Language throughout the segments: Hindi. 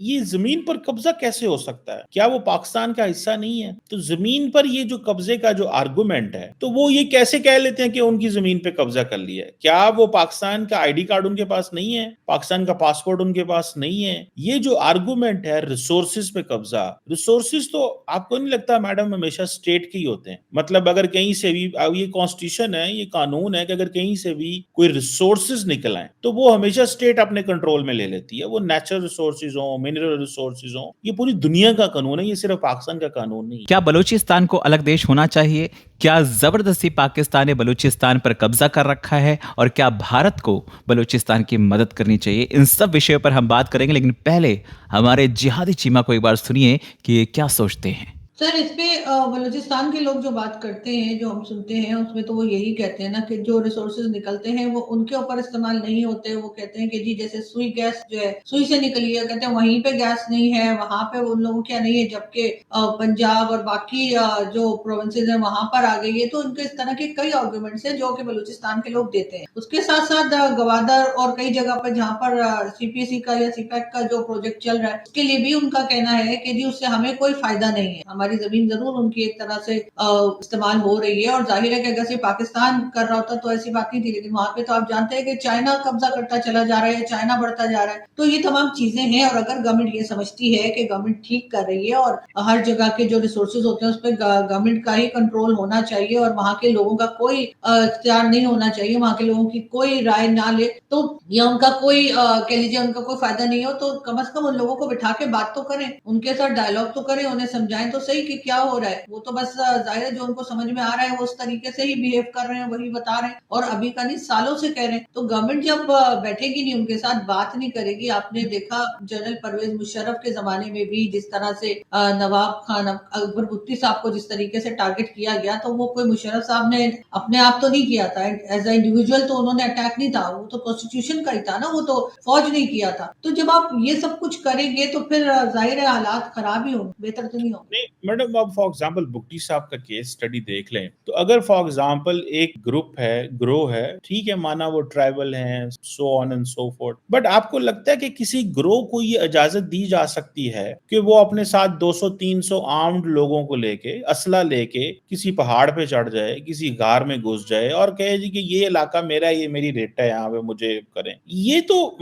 ये ज़मीन पर कब्ज़ा कैसे हो सकता है? क्या वो पाकिस्तान का हिस्सा नहीं है? तो ज़मीन पर ये जो कब्ज़े का जो आर्गुमेंट है, तो वो ये कैसे कह लेते हैं कि उनकी ज़मीन पे कब्ज़ा कर लिया है? क्या वो पाकिस्तान का आईडी कार्ड उनके पास नहीं है? पाकिस्तान का पासपोर्ट उनके पास नहीं है? ये जो आर्गुमेंट है रिसोर्सेज़ पे कब्ज़ा, रिसोर्सेज़ तो आपको नहीं लगता मैडम हमेशा स्टेट के ही होते हैं? मतलब अगर कहीं से भी ये कॉन्स्टिट्यूशन है, ये कानून है कि अगर कहीं से भी कोई रिसोर्सेज़ निकल आएँ, तो वो हमेशा स्टेट अपने कंट्रोल में ले लेती है। वो नेचुरल रिसोर्सेज़ हों, मिनरल रिसोर्सेज़ हों, ये पूरी दुनिया का कानून है, ये सिर्फ पाकिस्तान का कानून नहीं है। क्या बलूचिस्तान को अलग देश होना चाहिए? क्या जबरदस्ती पाकिस्तान ने बलूचिस्तान पर कब्जा कर रखा है? और क्या भारत को बलूचिस्तान की मदद करनी चाहिए? इन सब विषयों पर हम बात करेंगे, लेकिन पहले हमारे जिहादी चीमा को एक बार सुनिए कि ये क्या सोचते हैं। सर इस पे बलूचिस्तान के लोग जो बात करते हैं, जो हम सुनते हैं, उसमें तो वो यही कहते हैं ना कि जो रिसोर्सेज निकलते हैं वो उनके ऊपर इस्तेमाल नहीं होते। वो कहते हैं कि जी जैसे सुई गैस जो है सुई से निकली है, कहते हैं वहीं पे गैस नहीं है, वहां पे उन लोगों क्या नहीं है, जबकि पंजाब और बाकी जो प्रोविंसेस हैं वहां पर आ गई है। तो उनके इस तरह के कई आर्गूमेंट्स हैं जो कि बलूचिस्तान के लोग देते हैं। उसके साथ साथ गवादर और कई जगह पर जहाँ पर सीपीसी का या सीपैक का जो प्रोजेक्ट चल रहा है उसके लिए भी उनका कहना है कि जी उससे हमें कोई फायदा नहीं है, हमारी जमीन जरूर उनकी एक तरह से इस्तेमाल हो रही है। और जाहिर है कि अगर सिर्फ पाकिस्तान कर रहा होता तो ऐसी बात नहीं थी, लेकिन वहां पे तो आप जानते हैं कि चाइना कब्जा करता चला जा रहा है, चाइना बढ़ता जा रहा है। तो ये तमाम चीजें हैं और अगर गवर्नमेंट ये समझती है कि गवर्नमेंट ठीक कर रही है और हर जगह के जो रिसोर्सेज होते हैं उस पर गवर्नमेंट का ही कंट्रोल होना चाहिए और वहां के लोगों का कोई इख्तियार नहीं होना चाहिए, वहां के लोगों की कोई राय ना ले, तो या उनका कोई कह लीजिए उनका कोई फायदा नहीं हो, तो कम से कम उन लोगों को बिठा के बात तो करें, उनके साथ डायलॉग तो करें, उन्हें समझाएं तो सही कि क्या हो रहा है। वो तो बस जाहिर है जो उनको समझ में आ रहा है वो उस तरीके से ही बिहेव कर रहे हैं, वही बता रहे हैं और अभी का नहीं सालों से कह रहे हैं। तो गवर्नमेंट जब बैठेगी नहीं, उनके साथ बात नहीं करेगी। आपने देखा जनरल परवेज मुशर्रफ के जमाने में भी जिस तरह से नवाब खान अकबर भुट्टी साहब को जिस तरीके से टारगेट किया गया, तो वो कोई मुशर्रफ साहब ने अपने आप तो नहीं किया था, एज ए इंडिविजुअल तो उन्होंने अटैक नहीं था, वो तो कॉन्स्टिट्यूशन का ही था ना, वो तो फौज नहीं किया था। तो जब आप ये सब कुछ करेंगे तो फिर जाहिर है हालात खराब ही होंगे, बेहतर तो नहीं होंगे। नहीं मैडम, आप फॉर एग्जांपल भुट्टी साहब का केस स्टडी देख लें, तो अगर फॉर एग्जांपल एक ग्रुप है, ग्रोह है, ठीक है, माना वो ट्राइबल हैं, so on and so fourth, but आपको लगता है कि किसी ग्रोह को ये इजाजत दी जा सकती है कि वो अपने साथ 200-300 आर्म्ड लोगों को लेके, असला लेके किसी पहाड़ पे चढ़ जाए, किसी गार में घुस जाए और कहे जी कि ये इलाका मेरा, ये मेरी रेट है, यहाँ पे मुझे करें? ये तो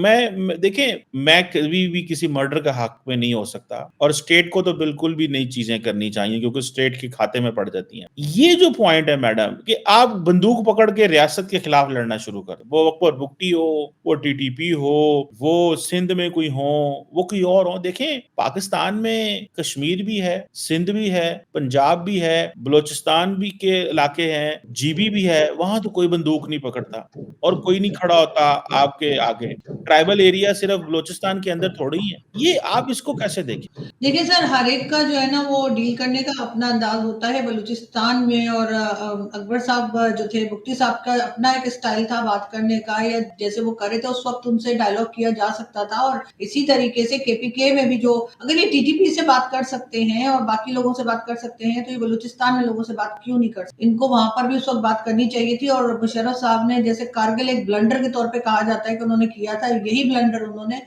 देखें, मैं कभी भी किसी मर्डर का हक में नहीं हो सकता और स्टेट को तो बिल्कुल भी नई चीजें करनी चाहिए क्योंकि स्टेट के खाते में पड़ जाती हैं। ये जो पॉइंट है मैडम कि आप बंदूक पकड़ के रियासत के खिलाफ लड़ना शुरू कर, वो अकबर भुट्टी हो, वो टीटीपी हो, वो सिंध में कोई हो, वो कोई और हो। देखें, पाकिस्तान में कश्मीर भी है, सिंध भी है, पंजाब भी है, बलोचिस्तान भी के इलाके हैं, जीबी भी है, वहां तो कोई बंदूक नहीं पकड़ता और कोई नहीं खड़ा होता आपके आगे। ट्राइबल एरिया सिर्फ बलोचिस्तान के अंदर थोड़ी ही है। ये आप इसको कैसे देखें? देखिए सर, हर एक का जो है ना वो डील करने का अपना अंदाज होता है। बलूचिस्तान में और अकबर साहब जो थे, भुट्टी साहब का अपना एक स्टाइल था बात करने का, या जैसे वो करे थे उस वक्त उनसे डायलॉग किया जा सकता था। और इसी तरीके से केपीके में भी जो अगर ये टीटीपी से बात कर सकते हैं और बाकी लोगों से बात कर सकते हैं, तो ये बलूचिस्तान में लोगों से बात क्यों नहीं कर सकते? इनको वहां पर भी उस वक्त बात करनी चाहिए थी। और मुशर्रफ साहब ने, जैसे कारगिल एक ब्लंडर के तौर पे कहा जाता है कि उन्होंने किया था, यही ब्लंडर उन्होंने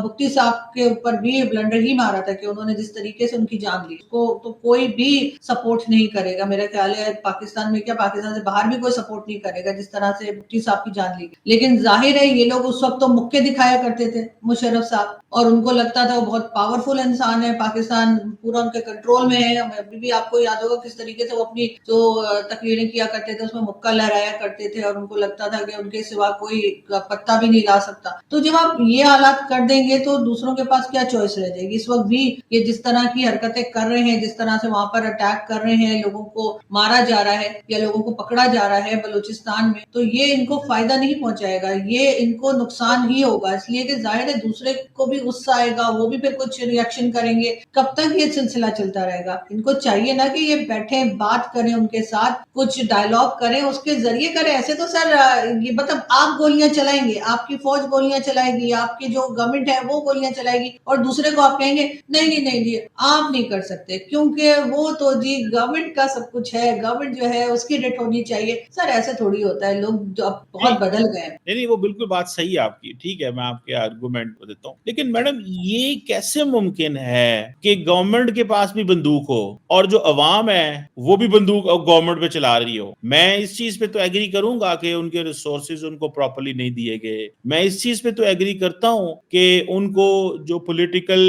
भुट्टी साहब के ऊपर भी ब्लंडर ही मारा था कि उन्होंने जिस तरीके से उनकी जान ली, उसको तो कोई भी सपोर्ट नहीं करेगा। मेरा ख्याल है पाकिस्तान में क्या, पाकिस्तान से बाहर भी कोई सपोर्ट नहीं करेगा जिस तरह से भुट्टी साहब की जान ली। लेकिन जाहिर है ये लोग उस वक्त तो मुक्के दिखाया करते थे मुशर्रफ साहब, और उनको लगता था वो बहुत पावरफुल इंसान है, पाकिस्तान पूरा उनके कंट्रोल में है। अभी भी आपको याद होगा किस तरीके से वो अपनी जो तकरीरें किया करते थे उसमें मुक्का लहराया करते थे और उनको लगता था कि उनके सिवा कोई पत्ता भी नहीं ला सकता। तो जब आप ये हालात कर देंगे तो दूसरों के पास क्या चॉइस रह जाएगी? इस वक्त भी ये जिस तरह की हरकतें कर रहे हैं, जिस तरह से वहां पर अटैक कर रहे हैं, लोगों को मारा जा रहा है या लोगों को पकड़ा जा रहा है बलूचिस्तान में, तो ये इनको फायदा नहीं पहुंचाएगा, ये इनको नुकसान ही होगा। इसलिए कि जाहिर है दूसरे को भी गुस्सा आएगा, वो भी फिर कुछ रिएक्शन करेंगे। कब तक ये सिलसिला चलता रहेगा? इनको चाहिए ना कि ये बैठे, बात करें, उनके साथ कुछ डायलॉग करें, उसके जरिए करें। ऐसे तो सर ये मतलब आप गोलियां चलाएंगे, आपकी फौज गोलियां चलाएगी, आपकी जो गवर्नमेंट है वो गोलियां चलाएगी और दूसरे को आप कहेंगे नहीं नहीं नहीं, आप नहीं कर सकते। क्यों क्योंकि वो तो जी गवर्नमेंट का सब कुछ है, गवर्नमेंट जो है उसकी डेट होनी चाहिए। सर ऐसे थोड़ी होता है, लोग जो अब बहुत बदल गए हैं। नहीं, वो बिल्कुल बात सही है आपकी, ठीक है, मैं आपके आर्गुमेंट को देता हूँ। लेकिन मैडम ये कैसे मुमकिन है कि गवर्नमेंट के पास भी बंदूक हो और जो अवाम है वो भी बंदूक गवर्नमेंट पे चला रही हो? मैं इस चीज पे तो एग्री करूंगा कि उनके रिसोर्सेज उनको प्रॉपर्ली नहीं दिए गए। मैं इस चीज पे तो एग्री करता हूँ कि उनको जो पॉलिटिकल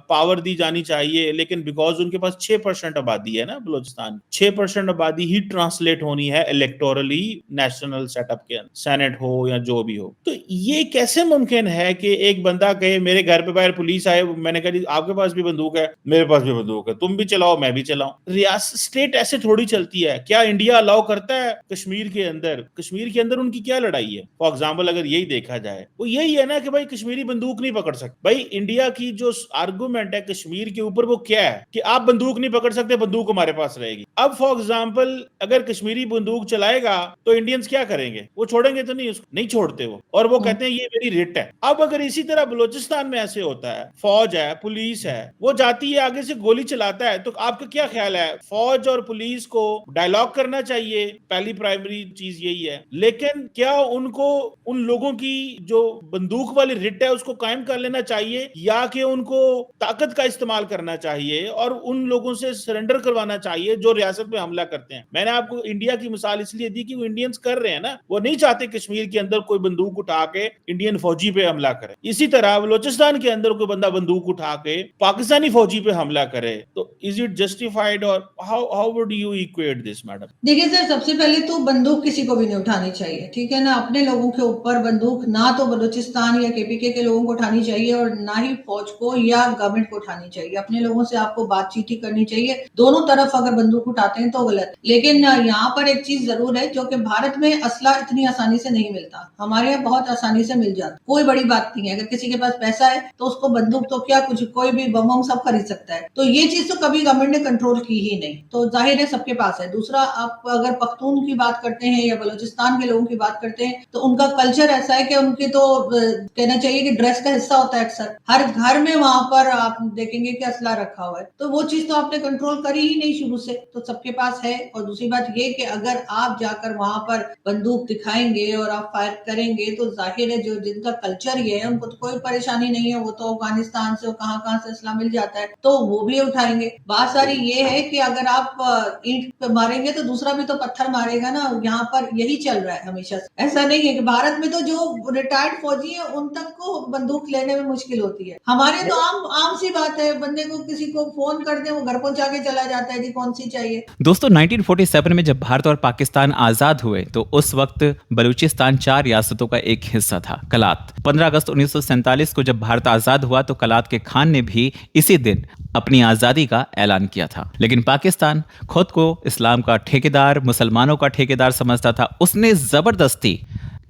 पावर दी जानी चाहिए, लेकिन बिकॉज उनके पास 6% आबादी है ना बलूचिस्तान, 6% आबादी ही ट्रांसलेट होनी है इलेक्टोरली नेशनल सेटअप के अंदर, सेनेट हो या जो भी हो। तो ये कैसे मुमकिन है कि एक बंदा कहे मेरे घर पे बाहर पुलिस आए, मैंने कहा आपके पास भी बंदूक है, मेरे पास भी बंदूक है, तुम भी चलाओ मैं भी चलाऊं? रियासत स्टेट ऐसे थोड़ी चलती है। क्या इंडिया अलाउ करता है कश्मीर के अंदर? कश्मीर के अंदर उनकी क्या लड़ाई है? फॉर एग्जाम्पल अगर यही देखा जाए, वो यही है ना कि भाई कश्मीरी बंदूक नहीं पकड़ सकते। भाई इंडिया की जो आर्गुमेंट है कश्मीर के ऊपर वो क्या है कि आप बंदूक नहीं पकड़ सकते, बंदूक हमारे पास रहेगी। अब फॉर एग्जाम्पल अगर कश्मीरी बंदूक चलाएगा तो इंडियंस क्या करेंगे? वो छोड़ेंगे तो नहीं, उसको नहीं छोड़ते वो, और वो कहते हैं ये मेरी रिट है। अब अगर इसी तरह बलूचिस्तान में ऐसे होता है, फौज है, पुलिस है, वो जाती है आगे से गोली चलाता है, तो आपका क्या ख्याल है? फौज और पुलिस को डायलॉग करना चाहिए, पहली प्राइमरी चीज यही है। लेकिन क्या उनको उन लोगों की जो बंदूक वाली रिट है उसको कायम कर लेना चाहिए, या कि उनको ताकत का इस्तेमाल करना चाहिए और उन लोगों से सरेंडर करवाना चाहिए जो रियासत में हमला करते हैं? मैंने आपको इंडिया की मिसाल इसलिए दी कि वो इंडियंस कर रहे हैं ना, वो नहीं चाहते कश्मीर के अंदर कोई बंदूक उठा के इंडियन फौजी पे हमला करे। इसी तरह बलूचिस्तान के अंदर कोई बंदा बंदूक उठा के पाकिस्तानी फौजी पे हमला करे, तो इज इट जस्टिफाइड? और how would you equate this madam? देखिए सर, सबसे पहले तो बंदूक किसी को भी नहीं उठानी चाहिए, ठीक है ना। अपने लोगों के ऊपर बंदूक ना तो बलूचिस्तान या केपीके के लोगों को उठानी चाहिए और ना ही फौज को या गवर्नमेंट को उठानी चाहिए। अपने लोगों से आपको बातचीत ही करनी चाहिए। दोनों तरफ अगर बंदूक उठाते हैं तो गलत। लेकिन यहाँ पर एक चीज जरूर है, जो कि भारत में असला इतनी आसानी से नहीं मिलता, हमारे यहाँ बहुत आसानी से मिल जाता, कोई बड़ी बात नहीं है। अगर किसी के पास पैसा है तो उसको बंदूक तो क्या, कुछ कोई भी बम सब खरीद सकता है। तो ये चीज तो कभी गवर्नमेंट ने कंट्रोल की ही नहीं, तो जाहिर है सबके पास है। दूसरा, आप अगर पख्तून की बात करते हैं या बलूचिस्तान के लोगों की बात करते हैं, तो उनका कल्चर ऐसा है कि उनके तो कहना चाहिए कि ड्रेस का हिस्सा होता है। अक्सर हर घर में वहां पर आप देखेंगे कि असला रखा हुआ है, तो वो चीज तो आपने कंट्रोल करी ही नहीं शुरू से, तो सबके पास है। और दूसरी बात ये कि अगर आप जाकर वहां पर बंदूक दिखाएंगे और आप फायर करेंगे, तो जाहिर है जो जिनका कल्चर ये है उनको तो कोई परेशानी नहीं है, वो तो अफगानिस्तान से कहां से असला मिल जाता है, तो वो भी उठाएंगे। बात सारी ये है कि अगर आप ईंट मारेंगे तो दूसरा भी तो पत्थर मारेगा ना। यहाँ पर यही चल रहा है हमेशा से। ऐसा नहीं है कि भारत में तो जो रिटायर्ड फौजी है उन तक को बंदूक लेने में मुश्किल होती है। हमारे तो आम सी बात है, बंदे को किसी को फोन कर दे वो घर पहुंचा के चला जाता है, जी कौन सी चाहिए। दोस्तों 1947 में जब भारत और पाकिस्तान आजाद हुए तो उस वक्त बलूचिस्तान 4 रियासतों का एक हिस्सा था, कलात। 15 अगस्त 1947 को जब भारत आजाद हुआ तो कलात के खान ने भी इसी दिन अपनी आजादी का ऐलान किया था। लेकिन पाकिस्तान खुद को इस्लाम का ठेकेदार, मुसलमानों का ठेकेदार समझता था। उसने जबरदस्ती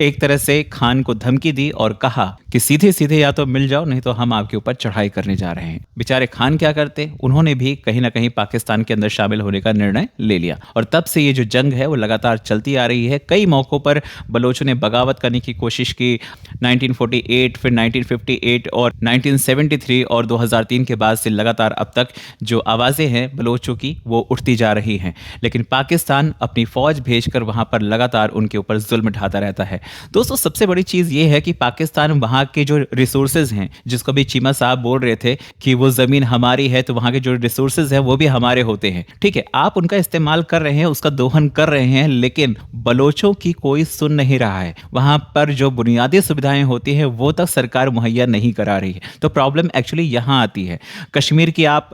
एक तरह से खान को धमकी दी और कहा कि सीधे सीधे या तो मिल जाओ, नहीं तो हम आपके ऊपर चढ़ाई करने जा रहे हैं। बेचारे खान क्या करते, उन्होंने भी कहीं ना कहीं पाकिस्तान के अंदर शामिल होने का निर्णय ले लिया और तब से ये जो जंग है वो लगातार चलती आ रही है। कई मौकों पर बलोचों ने बगावत करने की कोशिश की, 1948, फिर 1958 और 1973 और 2003 के बाद से लगातार अब तक जो आवाज़ें हैं बलोचों की वो उठती जा रही हैं। लेकिन पाकिस्तान अपनी फौज भेजकर वहां पर लगातार उनके ऊपर जुल्म ढाता रहता है। दोस्तों सबसे बड़ी चीज़ ये है कि पाकिस्तान वहाँ के जो रिसोर्सेज हैं, जिसको भी चीमा साहब बोल रहे थे कि वो ज़मीन हमारी है तो वहाँ के जो रिसोर्सेज हैं वो भी हमारे होते हैं। ठीक है, आप उनका इस्तेमाल कर रहे हैं, उसका दोहन कर रहे हैं, लेकिन बलोचों की कोई सुन नहीं रहा है। वहाँ पर जो बुनियादी सुविधाएं होती हैं वो तक सरकार मुहैया नहीं करा रही है। तो प्रॉब्लम एक्चुअली यहाँ आती है। कश्मीर की आप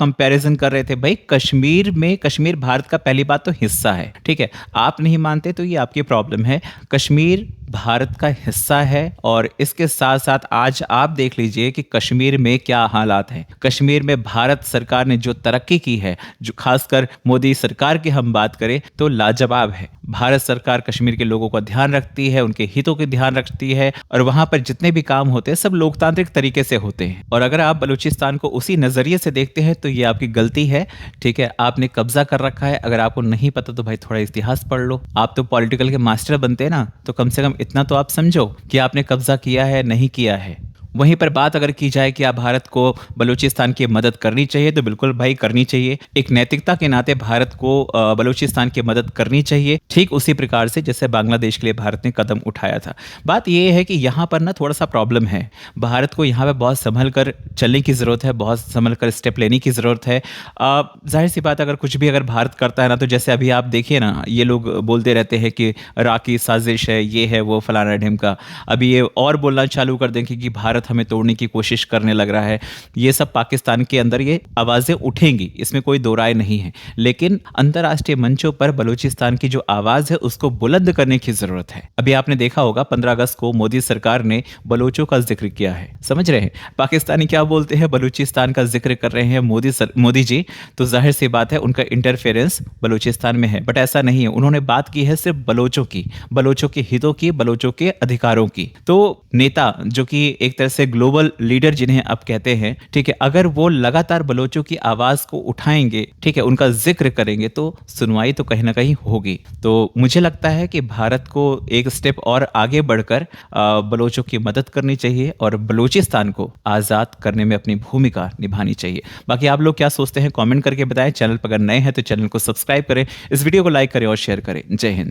कंपैरिजन कर रहे थे, भाई कश्मीर भारत का पहली बात तो हिस्सा है। ठीक है, आप नहीं मानते तो ये आपकी प्रॉब्लम है। कश्मीर भारत का हिस्सा है और इसके साथ साथ आज आप देख लीजिए कि कश्मीर में क्या हालात हैं। कश्मीर में भारत सरकार ने जो तरक्की की है, जो खासकर मोदी सरकार की हम बात करें तो लाजवाब है। भारत सरकार कश्मीर के लोगों का ध्यान रखती है, उनके हितों के ध्यान रखती है और वहां पर जितने भी काम होते हैं सब लोकतांत्रिक तरीके से होते हैं। और अगर आप बलूचिस्तान को उसी नजरिए से देखते हैं तो ये आपकी गलती है। ठीक है, आपने कब्जा कर रखा है। अगर आपको नहीं पता तो भाई थोड़ा इतिहास पढ़ लो। आप तो पॉलिटिकल के मास्टर बनते हैं ना, तो कम से कम इतना तो आप समझो कि आपने कब्जा किया है नहीं किया है। वहीं पर बात अगर की जाए कि आप भारत को बलूचिस्तान की मदद करनी चाहिए, तो बिल्कुल भाई करनी चाहिए। एक नैतिकता के नाते भारत को बलूचिस्तान की मदद करनी चाहिए, ठीक उसी प्रकार से जैसे बांग्लादेश के लिए भारत ने कदम उठाया था। बात यह है कि यहाँ पर ना थोड़ा सा प्रॉब्लम है, भारत को यहाँ पे बहुत संभल कर चलने की ज़रूरत है, बहुत संभल कर स्टेप लेने की ज़रूरत है। जाहिर सी बात, अगर कुछ भी अगर भारत करता है ना, तो जैसे अभी आप देखिए ना, ये लोग बोलते रहते हैं कि रा की साजिश है, ये है वो फलाना ढिमका, अभी ये और बोलना चालू कर देंगे कि भारत हमें तोड़ने की कोशिश करने लग रहा है। ये सब पाकिस्तान के अंदर ये आवाज़ें उठेंगी, इसमें कोई दो राय नहीं है, लेकिन अंतर्राष्ट्रीय मंचों पर बलूचिस्तान की जो आवाज़ है उसको बुलंद करने की ज़रूरत है। अभी आपने देखा होगा 15 अगस्त को मोदी सरकार ने बलोचों का जिक्र किया है, समझ रहे हैं पाकिस्तानी क्या बोलते हैं, बलूचिस्तान का जिक्र कर रहे हैं मोदी जी, तो जाहिर सी बात है उनका इंटरफेरेंस बलूचिस्तान में है। बट ऐसा नहीं है, उन्होंने बात की है सिर्फ बलोचों की, बलोचों के हितों की, बलोचों के अधिकारों की। तो नेता जो कि एक तरह से ग्लोबल लीडर जिन्हें आप कहते हैं, ठीक है, अगर वो लगातार बलोचों की आवाज को उठाएंगे, ठीक है, उनका जिक्र करेंगे, तो सुनवाई तो कहीं ना कहीं होगी। तो मुझे लगता है कि भारत को एक स्टेप और आगे बढ़कर बलोचों की मदद करनी चाहिए और बलूचिस्तान को आज़ाद करने में अपनी भूमिका निभानी चाहिए। बाकी आप लोग क्या सोचते हैं, कमेंट करके बताएं। चैनल पर अगर नए हैं तो चैनल को सब्सक्राइब करें, इस वीडियो को लाइक करें और शेयर करें। जय हिंद।